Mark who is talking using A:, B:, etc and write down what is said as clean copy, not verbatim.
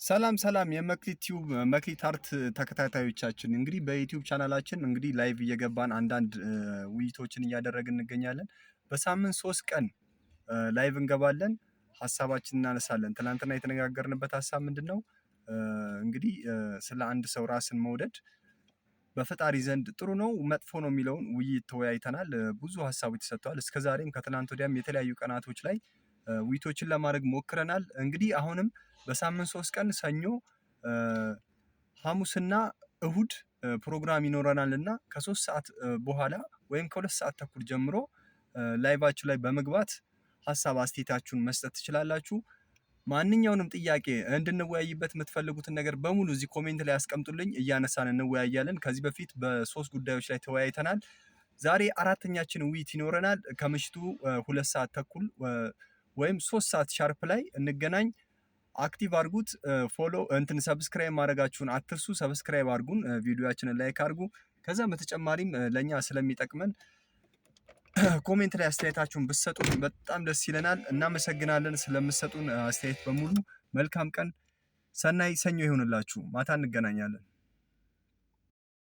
A: ሰላም ሰላም የመክሊት ቲዩብ መክሊት አርት ተከታታዮቻችን እንግዲህ በዩቲዩብ ቻናላችን እንግዲህ ላይቭ እየገባን አንዳንድ ውይይቶችን እያደረግን እንገኛለን። በሳምንት 3 ቀን ላይቭ እንገባለን፣ ሀሳባችን እናነሳለን። ትናንትና የተነጋገርንበት ሀሳብ ምንድነው? እንግዲህ ስለ አንድ ሰው ራስን መውደድ በፈጣሪ ዘንድ ጥሩ ነው መጥፎ ነው የሚለውን ውይይት ተወያይተናል። ብዙ ሀሳቦች ተሰጥተዋል። እስከዛሬም ከትናንት ወዲያም የተለያዩ ቀናቶች ላይ ውይይቶችን ለማድረግ ሞክረናል። እንግዲህ አሁንም በሳምንት 3 ቀን ሰኞ፣ ሐሙስና እሁድ ፕሮግራም ይኖረናልና ከ3 ሰዓት በኋላ ወይም ከ2 ሰዓት ተኩል ጀምሮ ላይቫችን ላይ በመግባት ሀሳብ አስተያየታችሁን መስጠት ትችላላችሁ። ማንኛውንም ጥያቄ እንድንወያይበት የምትፈልጉትን ነገር በሙሉ እዚህ ኮሜንት ላይ አስቀምጡልኝ፣ እያነሳን እንወያያለን። ከዚህ በፊት በ3 ጉዳዮች ላይ ተወያይተናል። ዛሬ አራተኛችን ውይይት ይኖረናል። ከምሽቱ 2 ሰዓት ተኩል ወይም 3 ሰዓት ሻርፕ ላይ እንገናኝ። አክቲቭ አድርጉት። ፎሎ ሰብስክራይብ ማድረጋችሁን አትርሱ። ሰብስክራይብ አድርጉን፣ ቪዲዮአችንን ላይክ አድርጉ። ከዛ በተጨማሪም ለኛ ስለሚጠቅመን ኮሜንት ላይ አስተያየታችሁን ብትሰጡን በጣም ደስ ይለናል። እናመሰግናለን ስለምትሰጡን አስተያየት በሙሉ። መልካም ቀን፣ ሰናይ ሰኞ ይሁንላችሁ። ማታ እንገናኛለን።